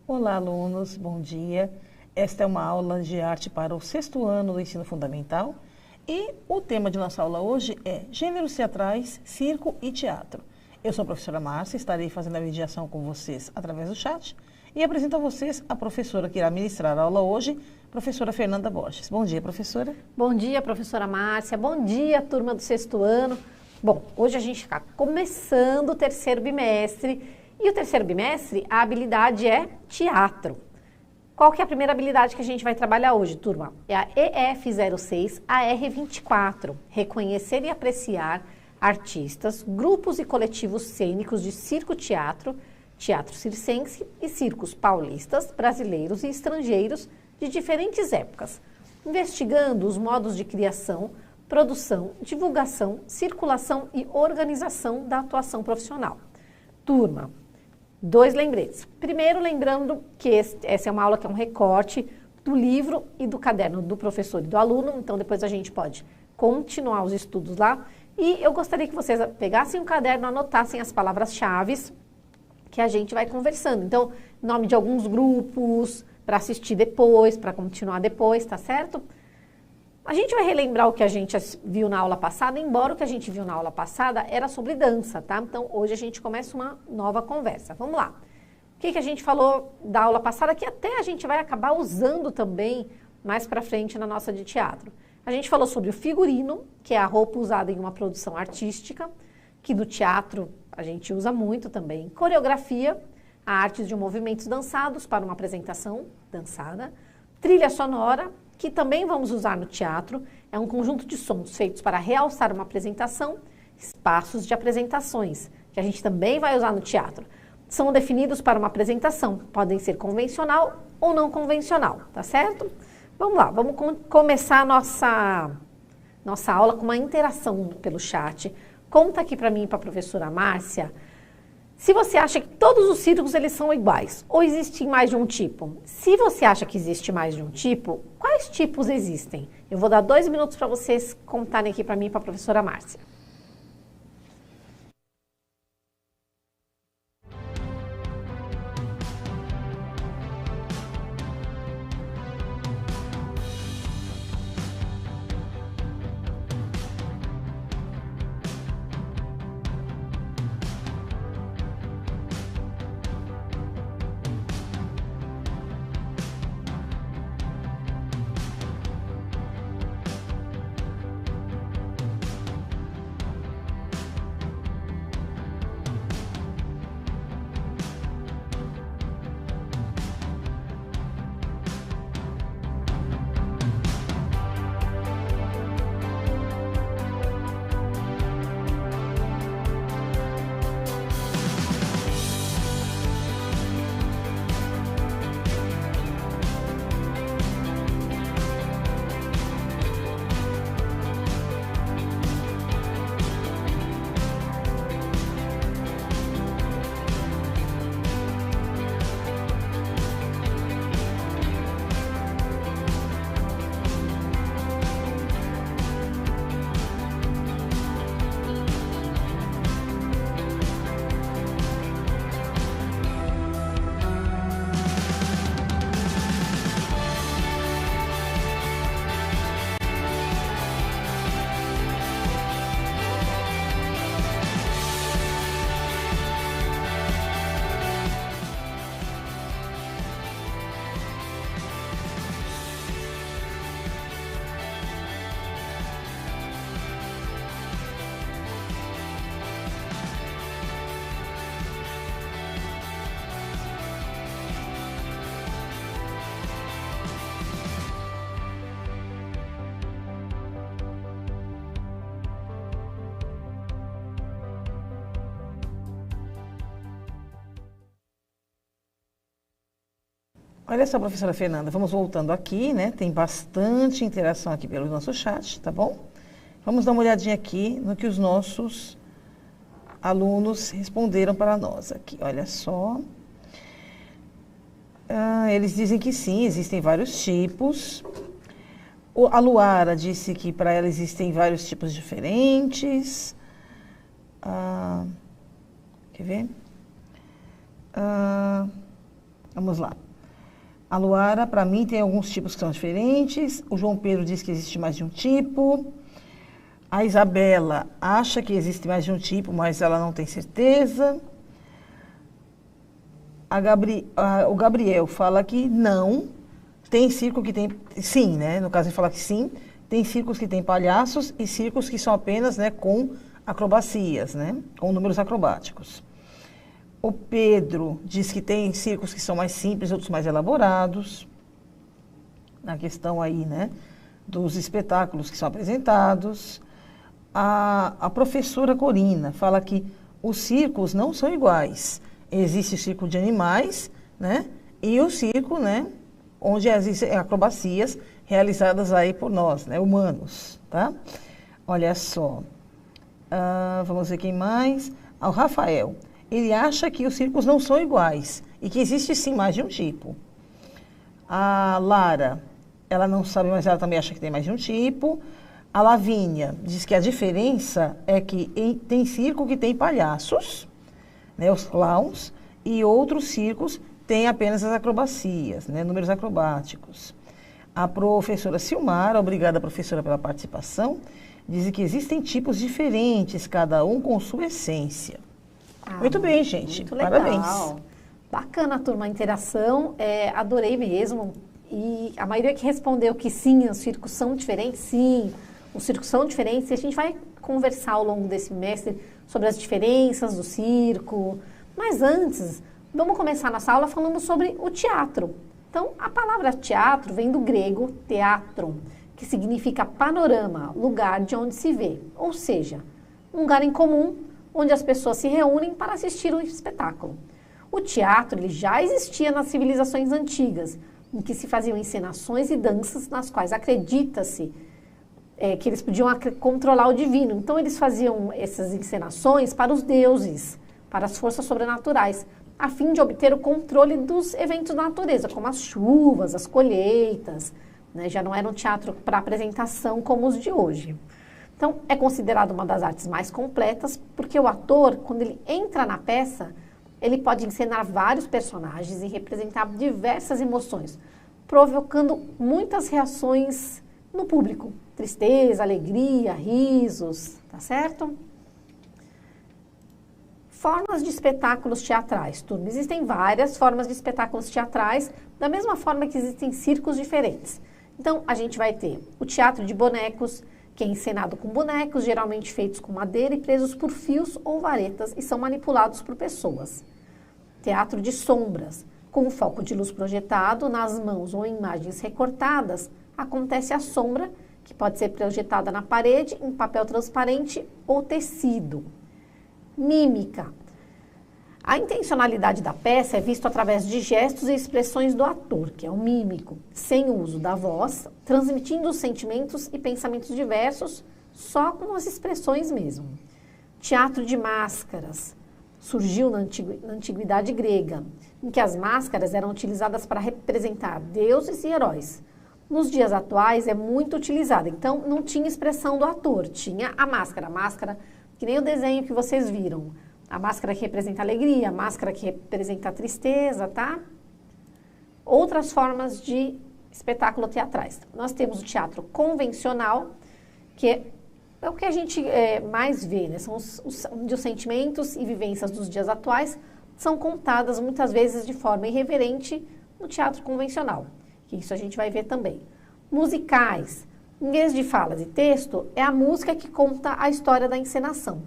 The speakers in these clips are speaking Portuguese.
Olá, alunos, bom dia. Esta é uma aula de arte para o 6º ano do ensino fundamental e o tema de nossa aula hoje é Gêneros Teatrais, Circo e Teatro. Eu sou a professora Márcia, estarei fazendo a mediação com vocês através do chat e apresento a vocês a professora que irá ministrar a aula hoje, professora Fernanda Borges. Bom dia, professora. Bom dia, professora Márcia. Bom dia, turma do 6º ano. Bom, hoje a gente está começando o 3º bimestre. E o 3º bimestre, a habilidade é teatro. Qual que é a primeira habilidade que a gente vai trabalhar hoje, turma? É a EF06 AR24. Reconhecer e apreciar artistas, grupos e coletivos cênicos de circo-teatro, teatro circense e circos paulistas, brasileiros e estrangeiros de diferentes épocas, investigando os modos de criação, produção, divulgação, circulação e organização da atuação profissional. Turma, 2 lembretes. Primeiro, lembrando que essa é uma aula que é um recorte do livro e do caderno do professor e do aluno, então depois a gente pode continuar os estudos lá. E eu gostaria que vocês pegassem o caderno, anotassem as palavras-chave que a gente vai conversando. Então, nome de alguns grupos, para assistir depois, para continuar depois, tá certo? A gente vai relembrar o que a gente viu na aula passada, embora o que a gente viu na aula passada era sobre dança, tá? Então, hoje a gente começa uma nova conversa. Vamos lá. O que a gente falou da aula passada, que até a gente vai acabar usando também mais pra frente na nossa de teatro. A gente falou sobre o figurino, que é a roupa usada em uma produção artística, que do teatro a gente usa muito também. Coreografia, a arte de movimentos dançados para uma apresentação dançada. Trilha sonora, que também vamos usar no teatro, é um conjunto de sons feitos para realçar uma apresentação, espaços de apresentações, que a gente também vai usar no teatro. São definidos para uma apresentação, podem ser convencional ou não convencional, tá certo? Vamos lá, vamos começar a nossa aula com uma interação pelo chat. Conta aqui para mim e para a professora Márcia, se você acha que todos os circos eles são iguais, ou existem mais de um tipo. Se você acha que existe mais de um tipo, quais tipos existem? Eu vou dar 2 minutos para vocês contarem aqui para mim e para a professora Márcia. Olha só, professora Fernanda, vamos voltando aqui, né? Tem bastante interação aqui pelo nosso chat, tá bom? Vamos dar uma olhadinha aqui no que os nossos alunos responderam para nós aqui. Olha só. Eles dizem que sim, existem vários tipos. A Luara disse que para ela existem vários tipos diferentes. Quer ver? Vamos lá. A Luara, para mim, tem alguns tipos que são diferentes. O João Pedro diz que existe mais de um tipo. A Isabela acha que existe mais de um tipo, mas ela não tem certeza. O Gabriel fala que não. Tem circo que tem... Sim, né? No caso, ele fala que sim. Tem circos que tem palhaços e circos que são apenas, né, com acrobacias, né? Com números acrobáticos. O Pedro diz que tem circos que são mais simples, outros mais elaborados. Na questão aí, né, dos espetáculos que são apresentados. A professora Corina fala que os circos não são iguais. Existe o circo de animais, né, e o circo, né, onde existem acrobacias realizadas aí por nós, né, humanos, tá? Olha só. Vamos ver quem mais. O Rafael. Ele acha que os circos não são iguais e que existe sim mais de um tipo. A Lara, ela não sabe, mas ela também acha que tem mais de um tipo. A Lavínia diz que a diferença é que tem circo que tem palhaços, né, os clowns, e outros circos têm apenas as acrobacias, né, números acrobáticos. A professora Silmara, obrigada, professora, pela participação, diz que existem tipos diferentes, cada um com sua essência. Muito bem, gente. Muito legal. Parabéns. Bacana, turma, a interação. Adorei mesmo. E a maioria que respondeu que sim, os circos são diferentes, sim, os circos são diferentes. E a gente vai conversar ao longo desse semestre sobre as diferenças do circo. Mas antes, vamos começar nossa aula falando sobre o teatro. Então, a palavra teatro vem do grego teatron, que significa panorama, lugar de onde se vê. Ou seja, um lugar em comum onde as pessoas se reúnem para assistir um espetáculo. O teatro ele já existia nas civilizações antigas, em que se faziam encenações e danças nas quais acredita-se que eles podiam controlar o divino. Então, eles faziam essas encenações para os deuses, para as forças sobrenaturais, a fim de obter o controle dos eventos da natureza, como as chuvas, as colheitas, né? Já não era um teatro para apresentação como os de hoje. Então, é considerado uma das artes mais completas, porque o ator, quando ele entra na peça, ele pode encenar vários personagens e representar diversas emoções, provocando muitas reações no público. Tristeza, alegria, risos, tá certo? Formas de espetáculos teatrais, turma. Existem várias formas de espetáculos teatrais, da mesma forma que existem circos diferentes. Então, a gente vai ter o teatro de bonecos, que é encenado com bonecos, geralmente feitos com madeira e presos por fios ou varetas e são manipulados por pessoas. Teatro de sombras, com o foco de luz projetado nas mãos ou em imagens recortadas, acontece a sombra, que pode ser projetada na parede, em papel transparente ou tecido. Mímica. A intencionalidade da peça é vista através de gestos e expressões do ator, que é o mímico, sem o uso da voz, transmitindo os sentimentos e pensamentos diversos, só com as expressões mesmo. Teatro de máscaras. Surgiu na antiguidade grega, em que as máscaras eram utilizadas para representar deuses e heróis. Nos dias atuais é muito utilizada, então não tinha expressão do ator, tinha a máscara, que nem o desenho que vocês viram. A máscara que representa alegria, a máscara que representa a tristeza, tá? Outras formas de espetáculo teatrais. Nós temos o teatro convencional, que é o que a gente mais vê, né? São onde os sentimentos e vivências dos dias atuais são contadas muitas vezes de forma irreverente no teatro convencional. Que isso a gente vai ver também. Musicais. Em vez de falas e texto, é a música que conta a história da encenação.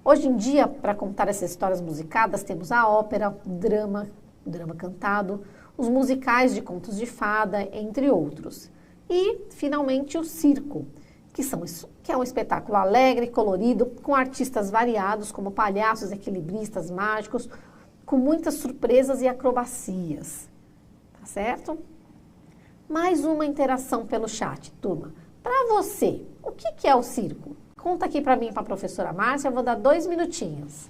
Hoje em dia, para contar essas histórias musicadas, temos a ópera, o drama cantado, os musicais de contos de fada, entre outros. E, finalmente, o circo, que é um espetáculo alegre, colorido, com artistas variados, como palhaços, equilibristas, mágicos, com muitas surpresas e acrobacias. Tá certo? Mais uma interação pelo chat, turma. Para você, o que é o circo? Conta aqui para mim, para a professora Márcia, eu vou dar 2 minutinhos.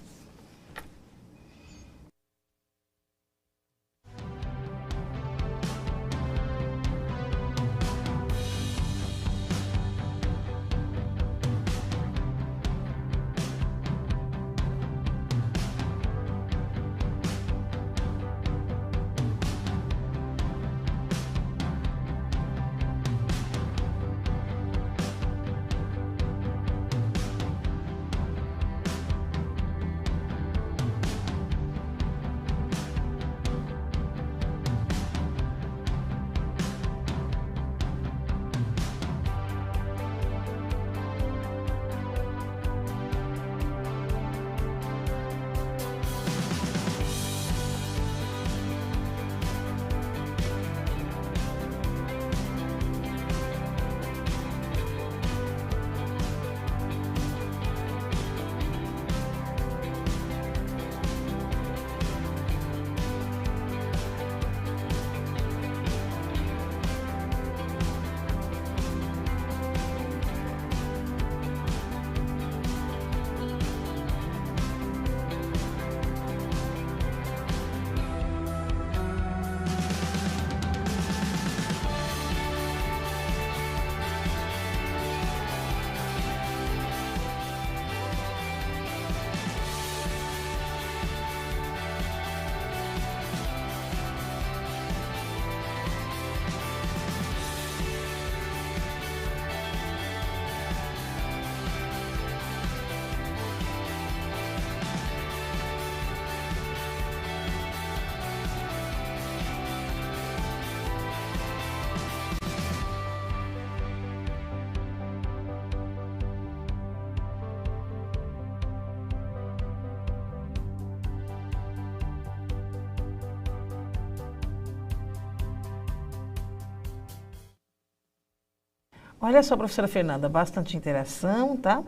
Olha só, professora Fernanda, bastante interação, tá?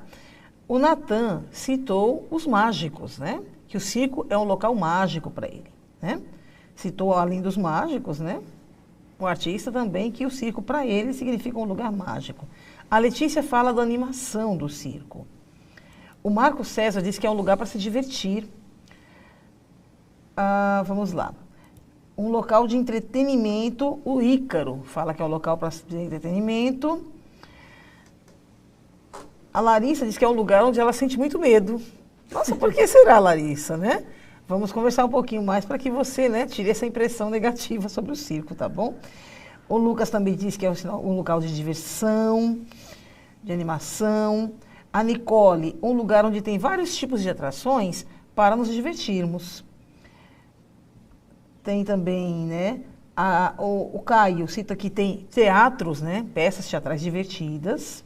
O Natan citou os mágicos, né? Que o circo é um local mágico para ele, né? Citou, além dos mágicos, né? O artista também, que o circo para ele significa um lugar mágico. A Letícia fala da animação do circo. O Marco César diz que é um lugar para se divertir. Vamos lá. Um local de entretenimento, o Ícaro fala que é um local para entretenimento. A Larissa diz que é um lugar onde ela sente muito medo. Nossa, por que será, Larissa, né? Vamos conversar um pouquinho mais para que você, né, tire essa impressão negativa sobre o circo, tá bom? O Lucas também diz que é um local de diversão, de animação. A Nicole, um lugar onde tem vários tipos de atrações para nos divertirmos. Tem também, né, o Caio cita que tem teatros, né, peças teatrais divertidas.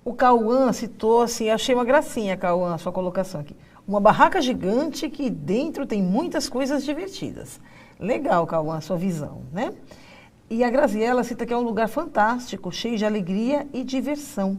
O Cauã citou, assim, achei uma gracinha, Cauã, a sua colocação aqui. Uma barraca gigante que dentro tem muitas coisas divertidas. Legal, Cauã, a sua visão, né? E a Graziela cita que é um lugar fantástico, cheio de alegria e diversão.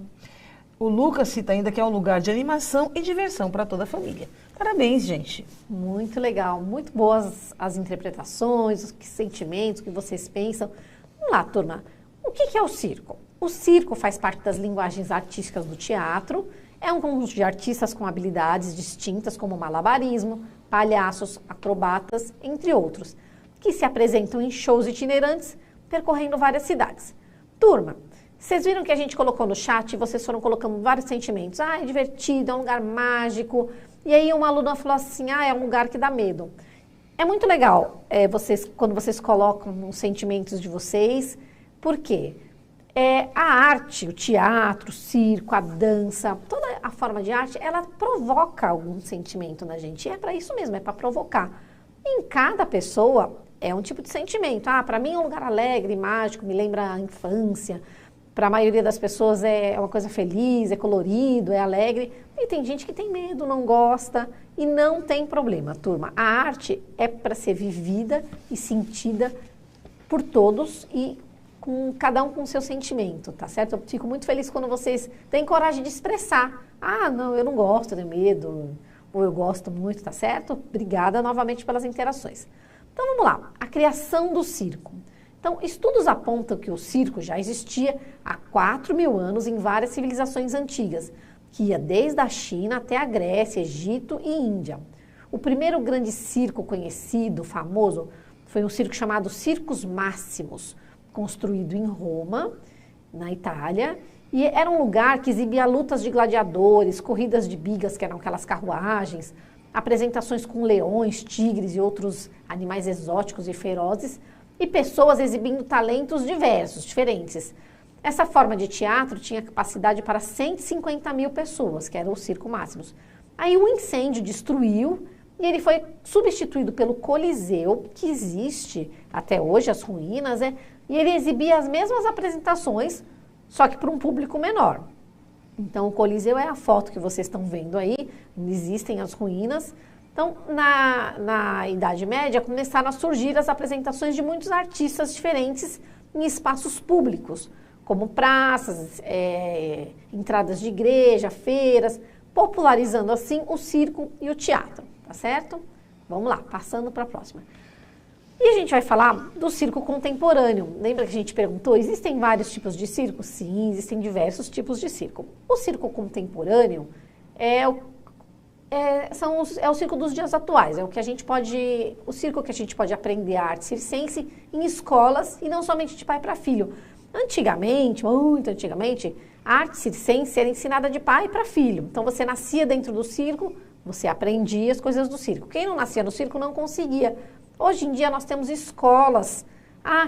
O Lucas cita ainda que é um lugar de animação e diversão para toda a família. Parabéns, gente. Muito legal, muito boas as interpretações, os sentimentos que vocês pensam. Vamos lá, turma. O que é o circo? O circo faz parte das linguagens artísticas do teatro. É um conjunto de artistas com habilidades distintas, como malabarismo, palhaços, acrobatas, entre outros, que se apresentam em shows itinerantes, percorrendo várias cidades. Turma, vocês viram que a gente colocou no chat e vocês foram colocando vários sentimentos. É divertido, é um lugar mágico. E aí uma aluna falou assim, é um lugar que dá medo. É muito legal quando vocês colocam os sentimentos de vocês. Por quê? A arte, o teatro, o circo, a dança, toda a forma de arte, ela provoca algum sentimento na gente. E é para isso mesmo, é para provocar. Em cada pessoa é um tipo de sentimento. Para mim é um lugar alegre, mágico, me lembra a infância. Para a maioria das pessoas é uma coisa feliz, é colorido, é alegre. E tem gente que tem medo, não gosta. E não tem problema, turma. A arte é para ser vivida e sentida por todos e com cada um com o seu sentimento, tá certo? Eu fico muito feliz quando vocês têm coragem de expressar. Não, eu não gosto, eu tenho medo, ou eu gosto muito, tá certo? Obrigada novamente pelas interações. Então vamos lá, a criação do circo. Então, estudos apontam que o circo já existia há 4.000 anos em várias civilizações antigas, que ia desde a China até a Grécia, Egito e Índia. O primeiro grande circo conhecido, famoso, foi um circo chamado Circus Maximus, construído em Roma, na Itália, e era um lugar que exibia lutas de gladiadores, corridas de bigas, que eram aquelas carruagens, apresentações com leões, tigres e outros animais exóticos e ferozes, e pessoas exibindo talentos diversos, diferentes. Essa forma de teatro tinha capacidade para 150.000 pessoas, que era o Circo Maximus. Aí um incêndio destruiu e ele foi substituído pelo Coliseu, que existe até hoje, as ruínas, e ele exibia as mesmas apresentações, só que para um público menor. Então, o Coliseu é a foto que vocês estão vendo aí, existem as ruínas. Então, na Idade Média, começaram a surgir as apresentações de muitos artistas diferentes em espaços públicos, como praças, entradas de igreja, feiras, popularizando assim o circo e o teatro, tá certo? Vamos lá, passando para a próxima. E a gente vai falar do circo contemporâneo. Lembra que a gente perguntou, existem vários tipos de circo? Sim, existem diversos tipos de circo. O circo contemporâneo é o circo dos dias atuais, o circo que a gente pode aprender a arte circense em escolas e não somente de pai para filho. Antigamente, muito antigamente, a arte circense era ensinada de pai para filho. Então você nascia dentro do circo, você aprendia as coisas do circo. Quem não nascia no circo não conseguia. Hoje em dia nós temos escolas.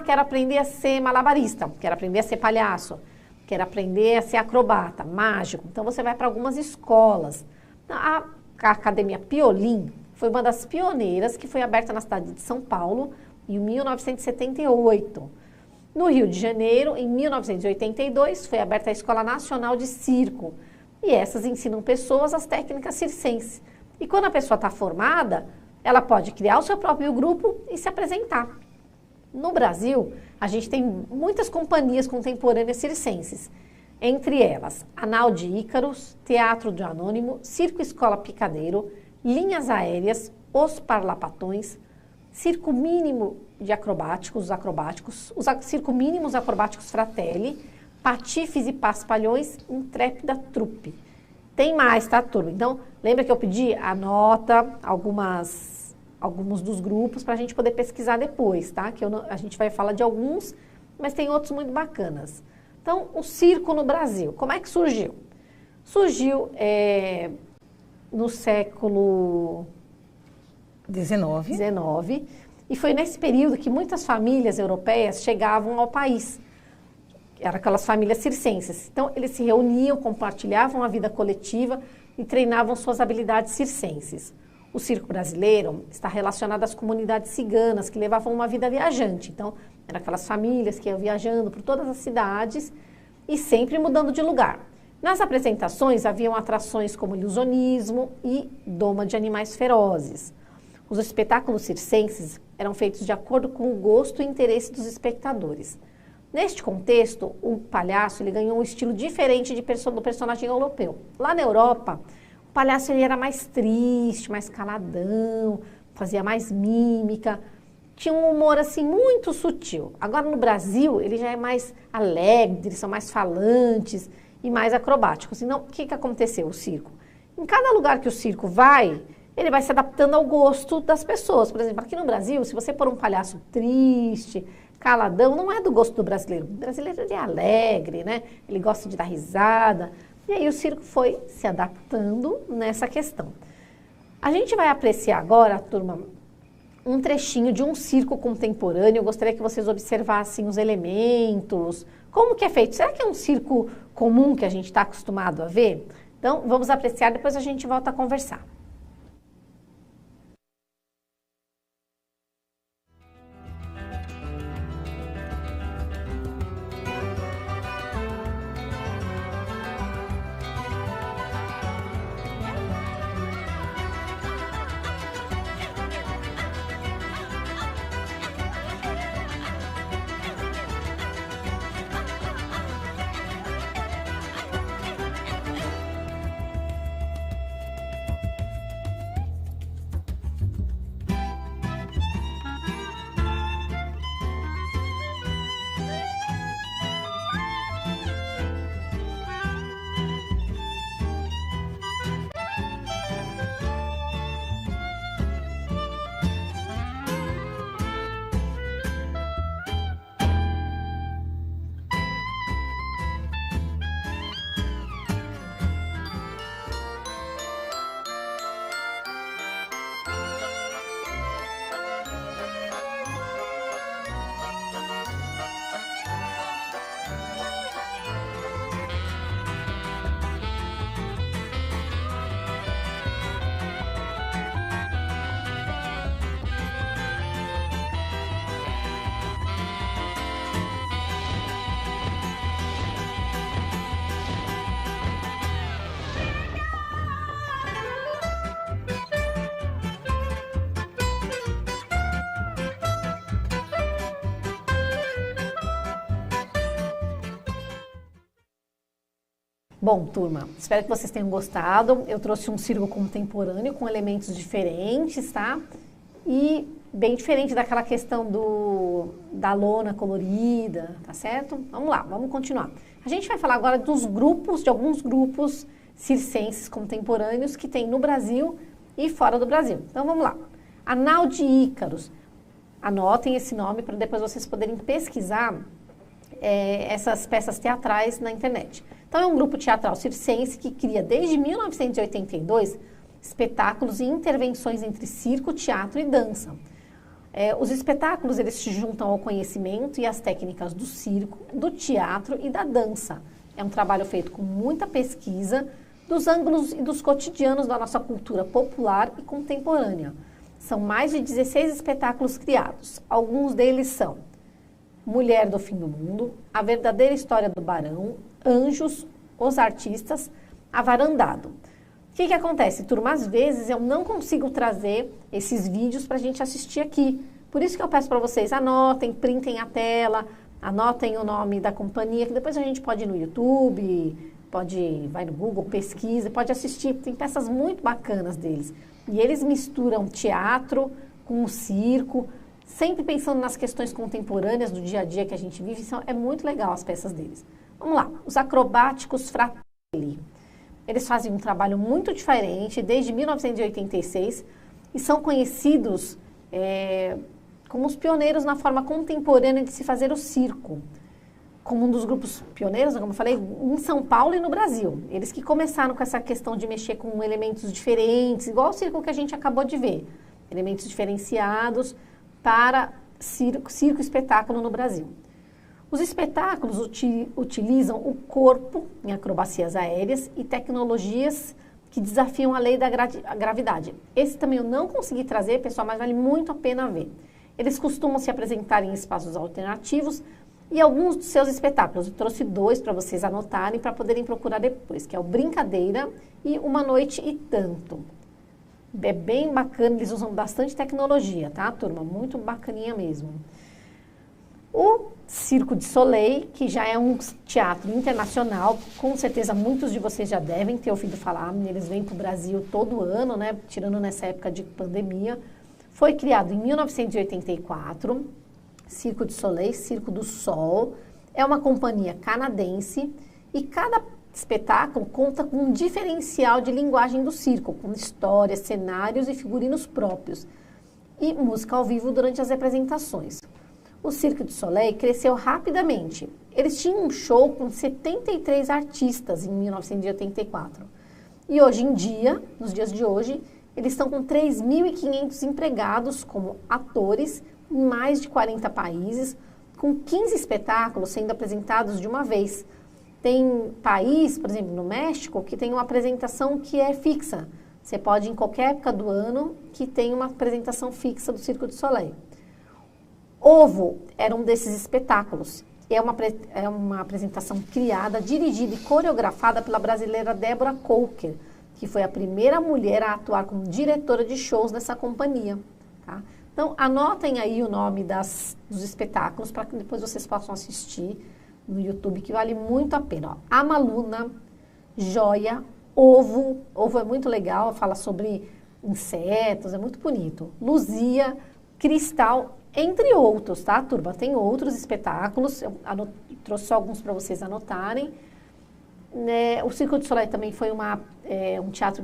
Quero aprender a ser malabarista, quero aprender a ser palhaço, quero aprender a ser acrobata, mágico. Então você vai para algumas escolas. A Academia Piolim foi uma das pioneiras que foi aberta na cidade de São Paulo em 1978. No Rio de Janeiro, em 1982, foi aberta a Escola Nacional de Circo. E essas ensinam pessoas as técnicas circenses. E quando a pessoa está formada, ela pode criar o seu próprio grupo e se apresentar. No Brasil, a gente tem muitas companhias contemporâneas circenses, entre elas Anal de Ícaros, Teatro do Anônimo, Circo Escola Picadeiro, Linhas Aéreas, Os Parlapatões, Circo Mínimo de Acrobáticos, Circo Mínimos Acrobáticos Fratelli, Patifes e Paspalhões, Intrépida Trupe. Tem mais, tá, turma? Então, lembra que eu pedi? Anota alguns dos grupos para a gente poder pesquisar depois, tá? Que a gente vai falar de alguns, mas tem outros muito bacanas. Então, o circo no Brasil, como é que surgiu? Surgiu no século XIX, e foi nesse período que muitas famílias europeias chegavam ao país. Eram aquelas famílias circenses. Então, eles se reuniam, compartilhavam a vida coletiva e treinavam suas habilidades circenses. O circo brasileiro está relacionado às comunidades ciganas, que levavam uma vida viajante. Então, eram aquelas famílias que iam viajando por todas as cidades e sempre mudando de lugar. Nas apresentações, haviam atrações como ilusionismo e doma de animais ferozes. Os espetáculos circenses eram feitos de acordo com o gosto e interesse dos espectadores. Neste contexto, o palhaço ele ganhou um estilo diferente do personagem europeu. Lá na Europa, o palhaço ele era mais triste, mais caladão, fazia mais mímica, tinha um humor assim muito sutil. Agora no Brasil, ele já é mais alegre, eles são mais falantes e mais acrobáticos. Então, o que aconteceu? O circo. Em cada lugar que o circo vai, ele vai se adaptando ao gosto das pessoas. Por exemplo, aqui no Brasil, se você pôr um palhaço triste, caladão, não é do gosto do brasileiro. O brasileiro ele é alegre, né? Ele gosta de dar risada. E aí o circo foi se adaptando nessa questão. A gente vai apreciar agora, turma, um trechinho de um circo contemporâneo. Eu gostaria que vocês observassem os elementos, como que é feito. Será que é um circo comum que a gente está acostumado a ver? Então, vamos apreciar, depois a gente volta a conversar. Bom, turma, espero que vocês tenham gostado. Eu trouxe um circo contemporâneo com elementos diferentes, tá? E bem diferente daquela questão da lona colorida, tá certo? Vamos lá, vamos continuar. A gente vai falar agora de alguns grupos circenses contemporâneos que tem no Brasil e fora do Brasil. Então, vamos lá. Anal de Ícaros. Anotem esse nome para depois vocês poderem pesquisar essas peças teatrais na internet. Então, é um grupo teatral circense que cria, desde 1982, espetáculos e intervenções entre circo, teatro e dança. Os espetáculos, eles se juntam ao conhecimento e às técnicas do circo, do teatro e da dança. É um trabalho feito com muita pesquisa dos ângulos e dos cotidianos da nossa cultura popular e contemporânea. São mais de 16 espetáculos criados. Alguns deles são Mulher do Fim do Mundo, A Verdadeira História do Barão, Anjos, Os Artistas, Avarandado. O que acontece, turma? Às vezes eu não consigo trazer esses vídeos para a gente assistir aqui, Por isso que eu peço para vocês, anotem, printem a tela, anotem o nome da companhia, que depois a gente pode ir no YouTube, vai no Google, pesquisa, pode assistir, tem peças muito bacanas deles. E eles misturam teatro com o circo, sempre pensando nas questões contemporâneas do dia a dia que a gente vive, é muito legal as peças deles. Vamos lá, os Acrobáticos Fratelli. Eles fazem um trabalho muito diferente desde 1986 e são conhecidos como os pioneiros na forma contemporânea de se fazer o circo. Como um dos grupos pioneiros, como eu falei, em São Paulo e no Brasil. Eles que começaram com essa questão de mexer com elementos diferentes, igual o circo que a gente acabou de ver. Elementos diferenciados para circo e espetáculo no Brasil. Os espetáculos utilizam o corpo em acrobacias aéreas e tecnologias que desafiam a lei da gravidade. Esse também eu não consegui trazer, pessoal, mas vale muito a pena ver. Eles costumam se apresentar em espaços alternativos e alguns dos seus espetáculos. Eu trouxe 2 para vocês anotarem, para poderem procurar depois, que é o Brincadeira e Uma Noite e Tanto. É bem bacana, eles usam bastante tecnologia, tá, turma? Muito bacaninha mesmo. O Circo du Soleil, que já é um teatro internacional, com certeza muitos de vocês já devem ter ouvido falar, eles vêm para o Brasil todo ano, né, tirando nessa época de pandemia. Foi criado em 1984, Circo du Soleil, Circo do Sol, é uma companhia canadense e cada espetáculo conta com um diferencial de linguagem do circo, com histórias, cenários e figurinos próprios e música ao vivo durante as apresentações. O Cirque du Soleil cresceu rapidamente. Eles tinham um show com 73 artistas em 1984. E hoje em dia, nos dias de hoje, eles estão com 3.500 empregados como atores em mais de 40 países, com 15 espetáculos sendo apresentados de uma vez. Tem país, por exemplo, no México, que tem uma apresentação que é fixa. Você pode, em qualquer época do ano, que tem uma apresentação fixa do Cirque du Soleil. Ovo era um desses espetáculos. É uma apresentação criada, dirigida e coreografada pela brasileira Débora Coker, que foi a primeira mulher a atuar como diretora de shows nessa companhia. Tá? Então, anotem aí o nome dos espetáculos para que depois vocês possam assistir no YouTube, que vale muito a pena. Ó, Amaluna, Joia, Ovo. Ovo é muito legal, fala sobre insetos, é muito bonito. Luzia, Cristal, entre outros, tá, turma? Tem outros espetáculos, eu trouxe só alguns para vocês anotarem. O Circo du Soleil também foi um teatro,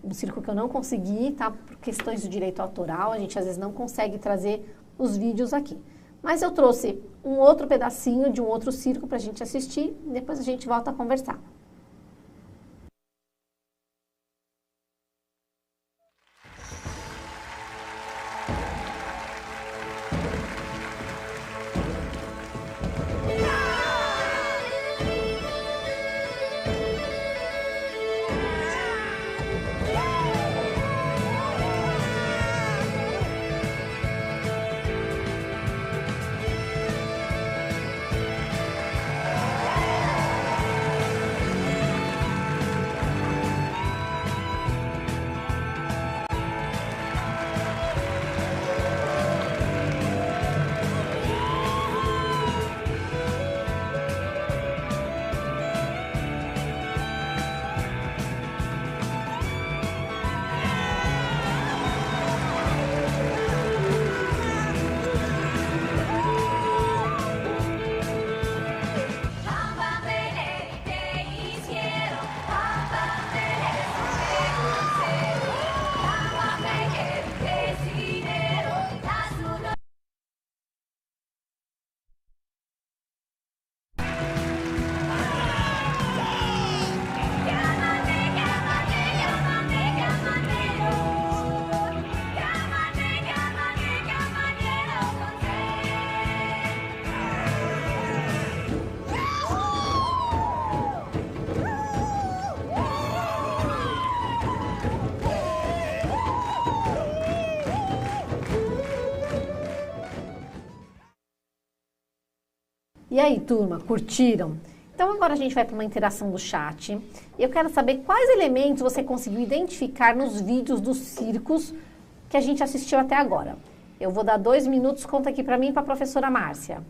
um circo que eu não consegui, tá? Por questões do direito autoral, a gente às vezes não consegue trazer os vídeos aqui. Mas eu trouxe um outro pedacinho de um outro circo para a gente assistir, e depois a gente volta a conversar. E aí, turma, curtiram? Então agora a gente vai para uma interação do chat. E eu quero saber quais elementos você conseguiu identificar nos vídeos dos circos que a gente assistiu até agora. Eu vou dar 2 minutos, conta aqui para mim e para a professora Márcia.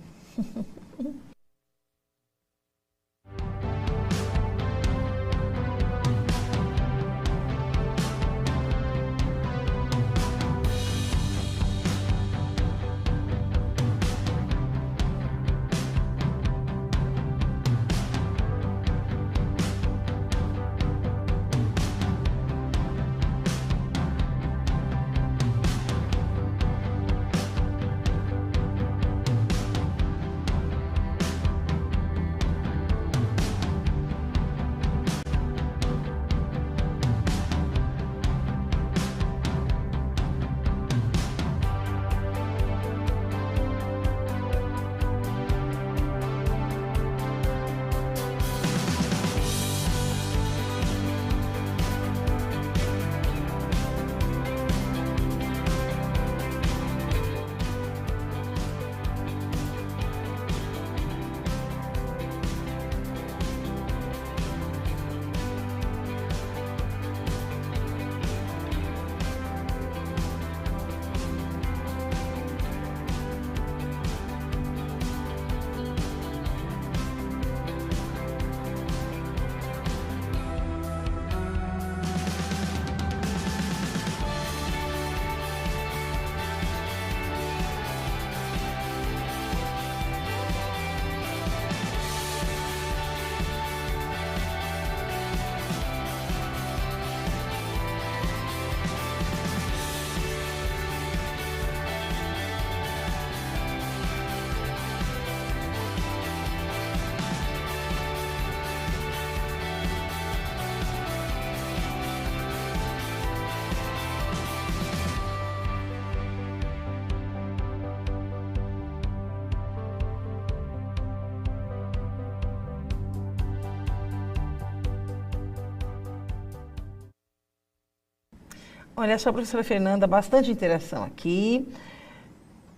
Olha só, professora Fernanda, bastante interação aqui.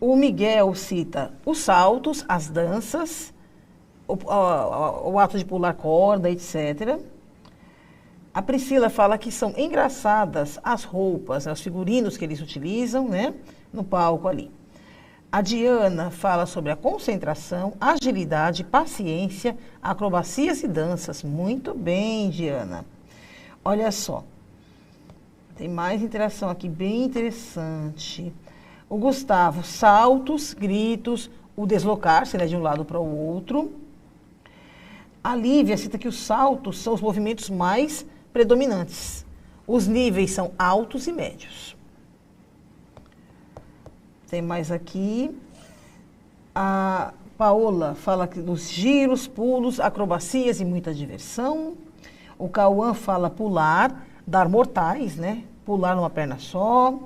O Miguel cita os saltos, as danças, o ato de pular corda, etc. A Priscila fala que são engraçadas as roupas, os figurinos que eles utilizam, né, no palco ali. A Diana fala sobre a concentração, agilidade, paciência, acrobacias e danças. Muito bem, Diana. Olha só. Tem mais interação aqui, bem interessante. O Gustavo, saltos, gritos, o deslocar-se, né, de um lado para o outro. A Lívia cita que os saltos são os movimentos mais predominantes. Os níveis são altos e médios. Tem mais aqui. A Paola fala dos giros, pulos, acrobacias e muita diversão. O Cauã fala pular, dar mortais, né? Pular numa perna só.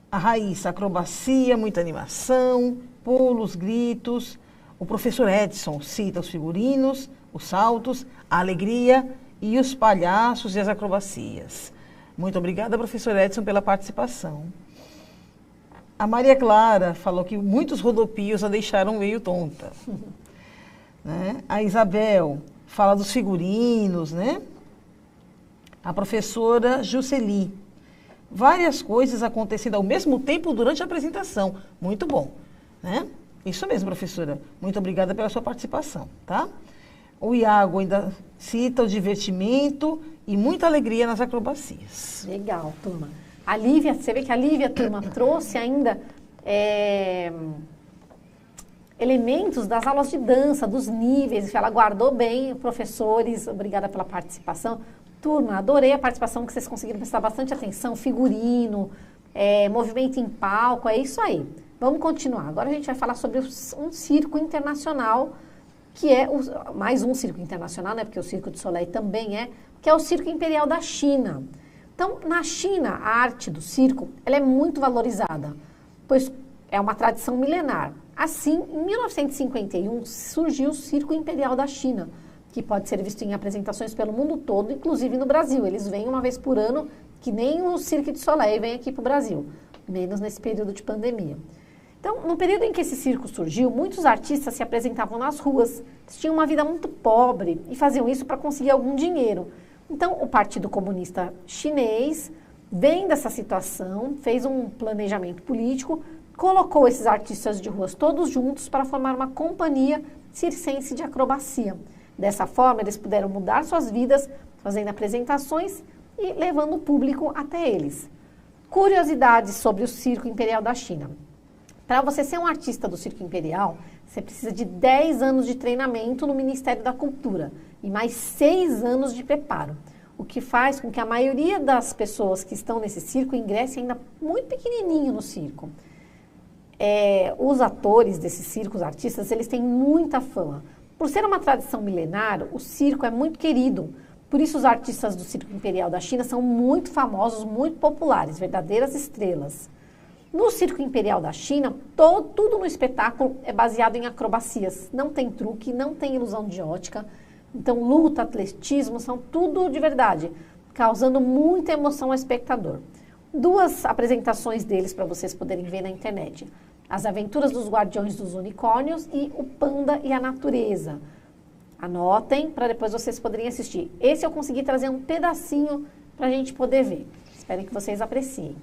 A Raíssa, acrobacia, muita animação, pulos, gritos. O professor Edson cita os figurinos, os saltos, a alegria e os palhaços e as acrobacias. Muito obrigada, professor Edson, pela participação. A Maria Clara falou que muitos rodopios a deixaram meio tonta. Né? A Isabel fala dos figurinos, né? A professora Jusceli. Várias coisas acontecendo ao mesmo tempo durante a apresentação. Muito bom, né? Isso mesmo, professora. Muito obrigada pela sua participação, tá? O Iago ainda cita o divertimento e muita alegria nas acrobacias. Legal, turma. A Lívia, você vê que a Lívia, turma, trouxe ainda elementos das aulas de dança, dos níveis, que ela guardou bem. Professores, obrigada pela participação. Turma, adorei a participação, que vocês conseguiram prestar bastante atenção, figurino, movimento em palco, é isso aí. Vamos continuar. Agora a gente vai falar sobre um circo internacional, que é mais um circo internacional, né? Porque o Circo du Soleil também que é o Circo Imperial da China. Então, na China, a arte do circo, ela é muito valorizada, pois é uma tradição milenar. Assim, em 1951, surgiu o Circo Imperial da China, que pode ser visto em apresentações pelo mundo todo, inclusive no Brasil. Eles vêm uma vez por ano, que nem o Cirque du Soleil vem aqui para o Brasil, menos nesse período de pandemia. Então, no período em que esse circo surgiu, muitos artistas se apresentavam nas ruas, eles tinham uma vida muito pobre e faziam isso para conseguir algum dinheiro. Então, o Partido Comunista Chinês, vendo essa situação, fez um planejamento político, colocou esses artistas de ruas todos juntos para formar uma companhia circense de acrobacia. Dessa forma, eles puderam mudar suas vidas, fazendo apresentações e levando o público até eles. Curiosidades sobre o Circo Imperial da China. Para você ser um artista do Circo Imperial, você precisa de 10 anos de treinamento no Ministério da Cultura e mais 6 anos de preparo, o que faz com que a maioria das pessoas que estão nesse circo ingresse ainda muito pequenininho no circo. Os atores desse circo, os artistas, eles têm muita fama. Por ser uma tradição milenar, o circo é muito querido. Por isso, os artistas do Circo Imperial da China são muito famosos, muito populares, verdadeiras estrelas. No Circo Imperial da China, tudo no espetáculo é baseado em acrobacias. Não tem truque, não tem ilusão de ótica. Então, luta, atletismo, são tudo de verdade, causando muita emoção ao espectador. 2 apresentações deles para vocês poderem ver na internet. As Aventuras dos Guardiões dos Unicórnios e O Panda e a Natureza. Anotem para depois vocês poderem assistir. Esse eu consegui trazer um pedacinho para a gente poder ver. Espero que vocês apreciem.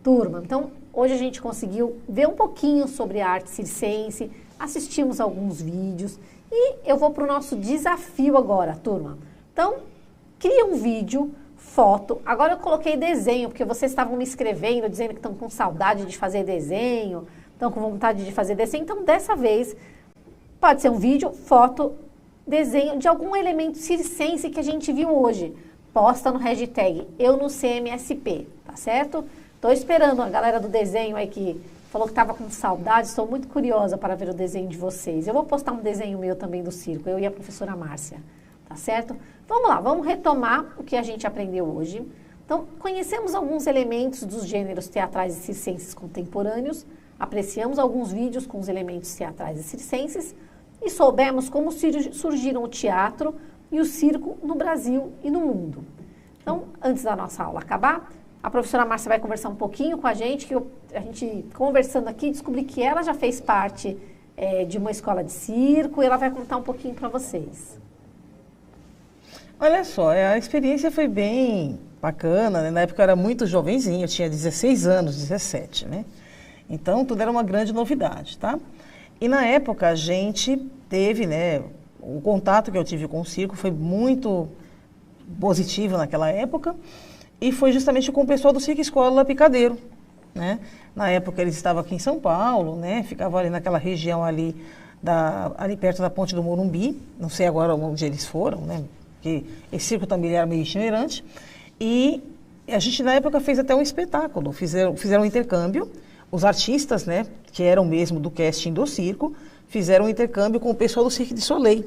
Turma, então hoje a gente conseguiu ver um pouquinho sobre a arte circense, assistimos alguns vídeos e eu vou para o nosso desafio agora, turma. Então, cria um vídeo, foto, agora eu coloquei desenho, porque vocês estavam me escrevendo, dizendo que estão com saudade de fazer desenho, estão com vontade de fazer desenho, então dessa vez pode ser um vídeo, foto, desenho de algum elemento circense que a gente viu hoje. Posta no hashtag EuNoCMSP, tá certo? Estou esperando a galera do desenho aí que falou que estava com saudade, estou muito curiosa para ver o desenho de vocês. Eu vou postar um desenho meu também do circo, eu e a professora Márcia, tá certo? Vamos lá, vamos retomar o que a gente aprendeu hoje. Então, conhecemos alguns elementos dos gêneros teatrais e circenses contemporâneos, apreciamos alguns vídeos com os elementos teatrais e circenses e soubemos como surgiram o teatro e o circo no Brasil e no mundo. Então, antes da nossa aula acabar, a professora Márcia vai conversar um pouquinho com a gente, que a gente conversando aqui, descobri que ela já fez parte de uma escola de circo e ela vai contar um pouquinho para vocês. Olha só, a experiência foi bem bacana, né? Na época eu era muito jovenzinha, eu tinha 16 anos, 17, né? Então tudo era uma grande novidade, tá? E na época a gente teve, né, o contato que eu tive com o circo foi muito positivo naquela época. E foi justamente com o pessoal do Circo Escola Picadeiro, né? Na época eles estavam aqui em São Paulo, né? Ficavam ali naquela região ali perto da Ponte do Morumbi, não sei agora onde eles foram, né? Porque esse circo também era meio itinerante. E a gente na época fez até um espetáculo, fizeram um intercâmbio, os artistas, né, que eram mesmo do casting do circo, fizeram um intercâmbio com o pessoal do Cirque du Soleil.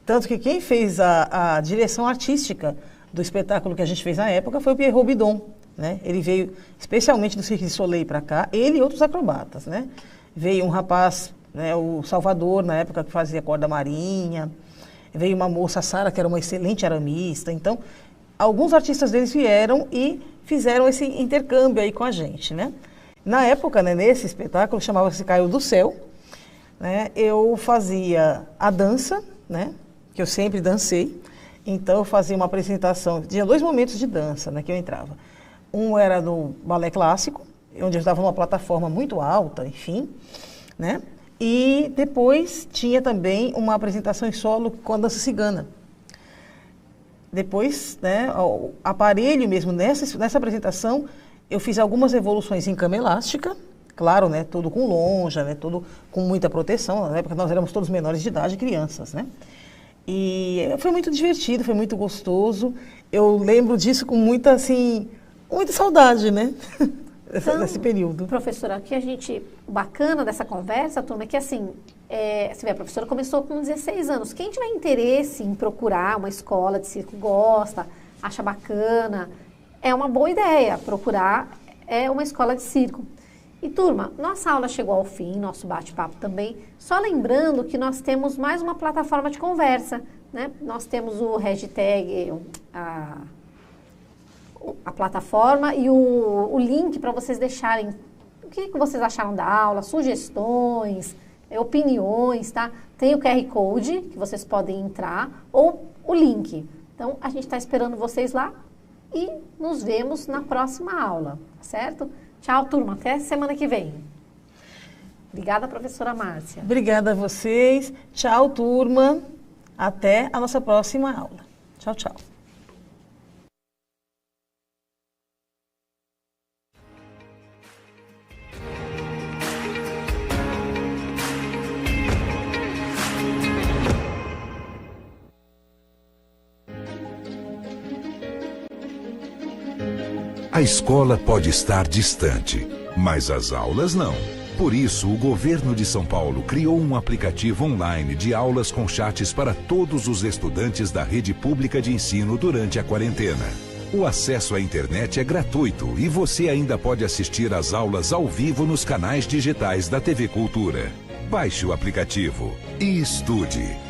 Tanto que quem fez a direção artística do espetáculo que a gente fez na época foi o Pierrot Bidon, né? Ele veio especialmente do Cirque du Soleil para cá, ele e outros acrobatas, né? Veio um rapaz, né, o Salvador, na época, que fazia corda marinha, veio uma moça, a Sara, que era uma excelente aramista. Então, alguns artistas deles vieram e fizeram esse intercâmbio aí com a gente, né? Na época, né, nesse espetáculo, chamava-se Caiu do Céu, né? Eu fazia a dança, né, que eu sempre dancei. Então, eu fazia uma apresentação, tinha 2 momentos de dança, né, que eu entrava. Um era no balé clássico, onde eu estava numa plataforma muito alta, enfim, né? E depois tinha também uma apresentação em solo com a dança cigana. Depois, né, o aparelho mesmo, nessa apresentação, eu fiz algumas evoluções em cama elástica, claro, né, tudo com lonja, né, tudo com muita proteção, na época nós éramos todos menores de idade, crianças, né? E foi muito divertido, foi muito gostoso. Eu lembro disso com muita, assim, muita saudade, né? Então, desse período. Professora, o bacana dessa conversa, turma, é que assim, você vê, a professora começou com 16 anos. Quem tiver interesse em procurar uma escola de circo, gosta, acha bacana, é uma boa ideia procurar uma escola de circo. E turma, nossa aula chegou ao fim, nosso bate-papo também. Só lembrando que nós temos mais uma plataforma de conversa, né? Nós temos o hashtag, a plataforma e o link para vocês deixarem o que vocês acharam da aula, sugestões, opiniões, tá? Tem o QR Code que vocês podem entrar ou o link. Então, a gente está esperando vocês lá e nos vemos na próxima aula, certo? Tchau, turma. Até semana que vem. Obrigada, professora Márcia. Obrigada a vocês. Tchau, turma. Até a nossa próxima aula. Tchau, tchau. A escola pode estar distante, mas as aulas não. Por isso, o governo de São Paulo criou um aplicativo online de aulas com chats para todos os estudantes da rede pública de ensino durante a quarentena. O acesso à internet é gratuito e você ainda pode assistir às aulas ao vivo nos canais digitais da TV Cultura. Baixe o aplicativo e estude.